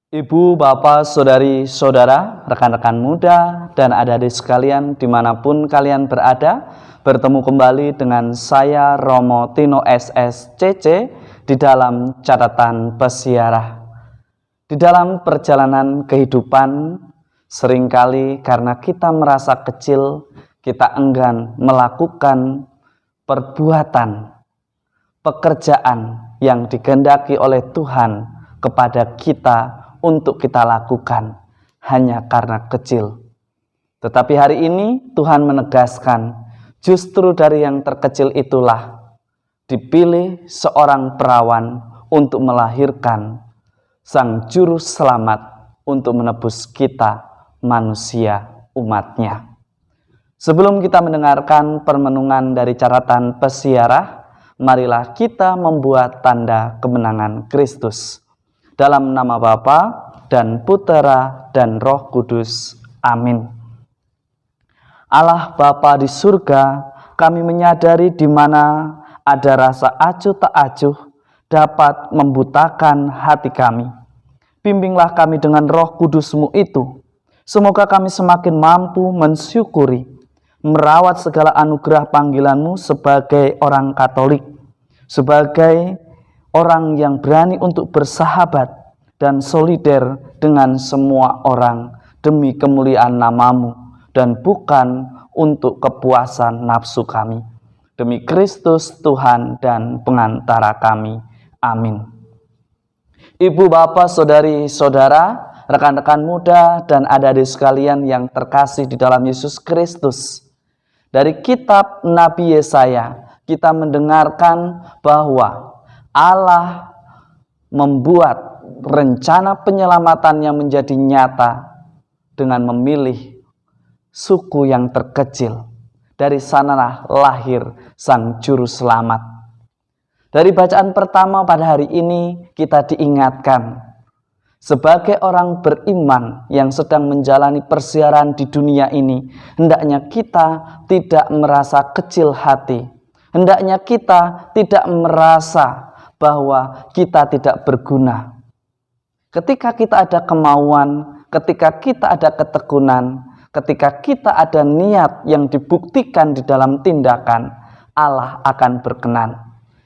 Ibu, bapak, saudari, saudara, rekan-rekan muda, dan adik-adik sekalian dimanapun kalian berada, bertemu kembali dengan saya Romo Tino SSCC di dalam catatan pesiarah. Di dalam perjalanan kehidupan, seringkali karena kita merasa kecil, kita enggan melakukan perbuatan, pekerjaan yang dikehendaki oleh Tuhan kepada kita untuk kita lakukan hanya karena kecil. Tetapi hari ini Tuhan menegaskan, justru dari yang terkecil itulah dipilih seorang perawan untuk melahirkan Sang Juru Selamat untuk menebus kita manusia umatnya. Sebelum kita mendengarkan permenungan dari catatan pesiarah, marilah kita membuat tanda kemenangan Kristus. Dalam nama Bapa dan Putera dan Roh Kudus. Amin. Allah Bapa di surga, kami menyadari di mana ada rasa acuh tak acuh dapat membutakan hati kami. Bimbinglah kami dengan Roh Kudus-Mu itu. Semoga kami semakin mampu mensyukuri, merawat segala anugerah panggilan-Mu sebagai orang Katolik, sebagai orang yang berani untuk bersahabat dan solider dengan semua orang demi kemuliaan nama-Mu dan bukan untuk kepuasan nafsu kami. Demi Kristus Tuhan dan pengantara kami. Amin. Ibu, bapak, saudari, saudara, rekan-rekan muda dan adik-adik sekalian yang terkasih di dalam Yesus Kristus. Dari kitab Nabi Yesaya kita mendengarkan bahwa Allah membuat rencana penyelamatannya menjadi nyata dengan memilih suku yang terkecil. Dari sanalah lahir Sang Juru Selamat. Dari bacaan pertama pada hari ini kita diingatkan sebagai orang beriman yang sedang menjalani persiaran di dunia ini, hendaknya kita tidak merasa kecil hati. Hendaknya kita tidak merasa bahwa kita tidak berguna. Ketika kita ada kemauan, ketika kita ada ketekunan, ketika kita ada niat yang dibuktikan di dalam tindakan, Allah akan berkenan.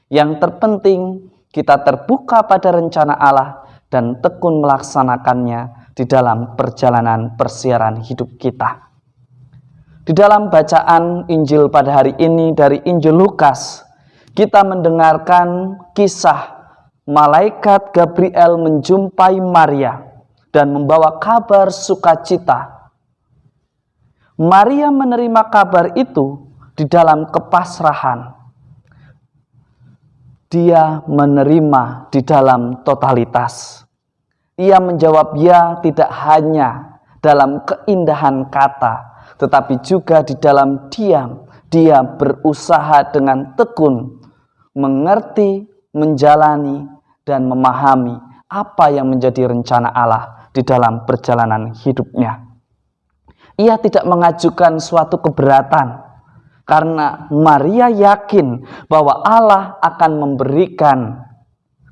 Yang terpenting, kita terbuka pada rencana Allah dan tekun melaksanakannya di dalam perjalanan persiaran hidup kita. Di dalam bacaan Injil pada hari ini dari Injil Lukas, kita mendengarkan kisah malaikat Gabriel menjumpai Maria dan membawa kabar sukacita. Maria menerima kabar itu di dalam kepasrahan. Dia menerima di dalam totalitas. Ia menjawab ya tidak hanya dalam keindahan kata, tetapi juga di dalam diam. Dia berusaha dengan tekun mengerti, menjalani, dan memahami apa yang menjadi rencana Allah di dalam perjalanan hidupnya. Ia tidak mengajukan suatu keberatan karena Maria yakin bahwa Allah akan memberikan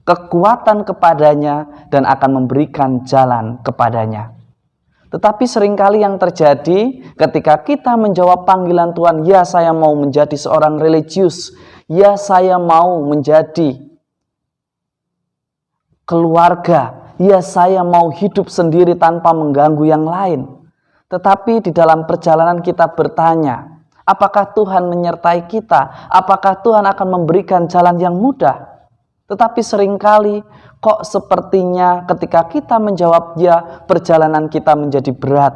kekuatan kepadanya dan akan memberikan jalan kepadanya. Tetapi seringkali yang terjadi ketika kita menjawab panggilan Tuhan, ya saya mau menjadi seorang religius, ya saya mau menjadi keluarga, ya saya mau hidup sendiri tanpa mengganggu yang lain. Tetapi di dalam perjalanan kita bertanya, apakah Tuhan menyertai kita? Apakah Tuhan akan memberikan jalan yang mudah? Tetapi seringkali kok sepertinya ketika kita menjawab ya, perjalanan kita menjadi berat.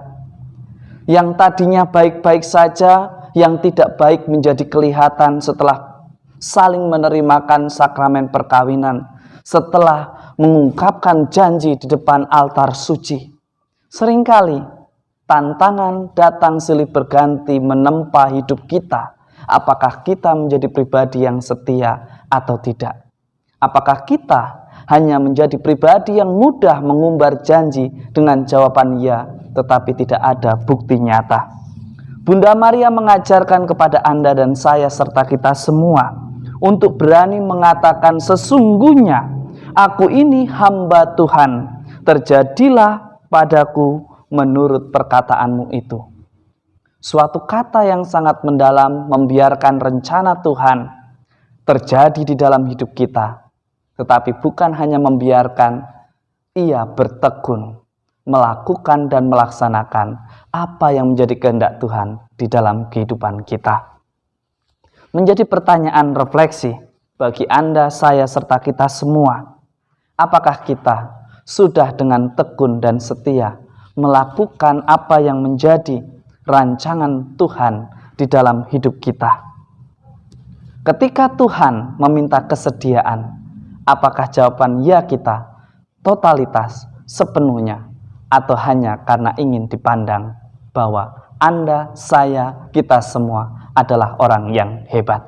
Yang tadinya baik-baik saja, yang tidak baik menjadi kelihatan setelah saling menerimakan sakramen perkawinan, setelah mengungkapkan janji di depan altar suci. Seringkali tantangan datang silih berganti menempa hidup kita. Apakah kita menjadi pribadi yang setia atau tidak? Apakah kita hanya menjadi pribadi yang mudah mengumbar janji dengan jawaban ya, tetapi tidak ada bukti nyata? Bunda Maria mengajarkan kepada Anda dan saya serta kita semua untuk berani mengatakan sesungguhnya aku ini hamba Tuhan, terjadilah padaku menurut perkataanmu itu. Suatu kata yang sangat mendalam membiarkan rencana Tuhan terjadi di dalam hidup kita, tetapi bukan hanya membiarkan, ia bertekun, melakukan dan melaksanakan apa yang menjadi kehendak Tuhan di dalam kehidupan kita. Menjadi pertanyaan refleksi bagi Anda, saya, serta kita semua. Apakah kita sudah dengan tekun dan setia melakukan apa yang menjadi rancangan Tuhan di dalam hidup kita? Ketika Tuhan meminta kesediaan, apakah jawaban ya kita totalitas sepenuhnya, atau hanya karena ingin dipandang bahwa Anda, saya, kita semua adalah orang yang hebat?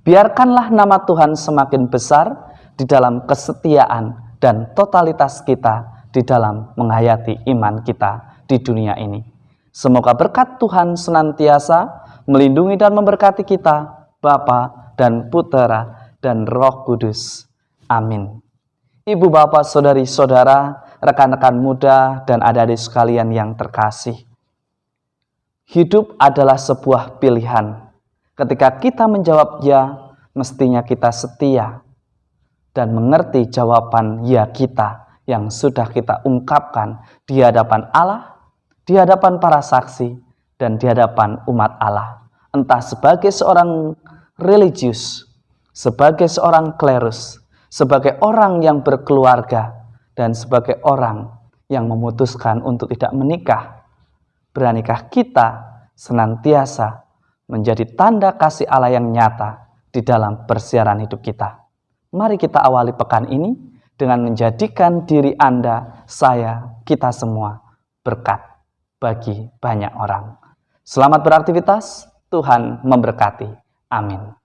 Biarkanlah nama Tuhan semakin besar di dalam kesetiaan dan totalitas kita di dalam menghayati iman kita di dunia ini. Semoga berkat Tuhan senantiasa melindungi dan memberkati kita, Bapa dan Putera dan Roh Kudus. Amin. Ibu, bapak, saudari-saudara, rekan-rekan muda, dan adik-adik sekalian yang terkasih. Hidup adalah sebuah pilihan. Ketika kita menjawab ya, mestinya kita setia dan mengerti jawaban ya kita yang sudah kita ungkapkan di hadapan Allah, di hadapan para saksi, dan di hadapan umat Allah. Entah sebagai seorang religius, sebagai seorang klerus, sebagai orang yang berkeluarga, dan sebagai orang yang memutuskan untuk tidak menikah. Beranikah kita senantiasa menjadi tanda kasih Allah yang nyata di dalam persiaran hidup kita? Mari kita awali pekan ini dengan menjadikan diri Anda, saya, kita semua berkat bagi banyak orang. Selamat beraktivitas, Tuhan memberkati. Amin.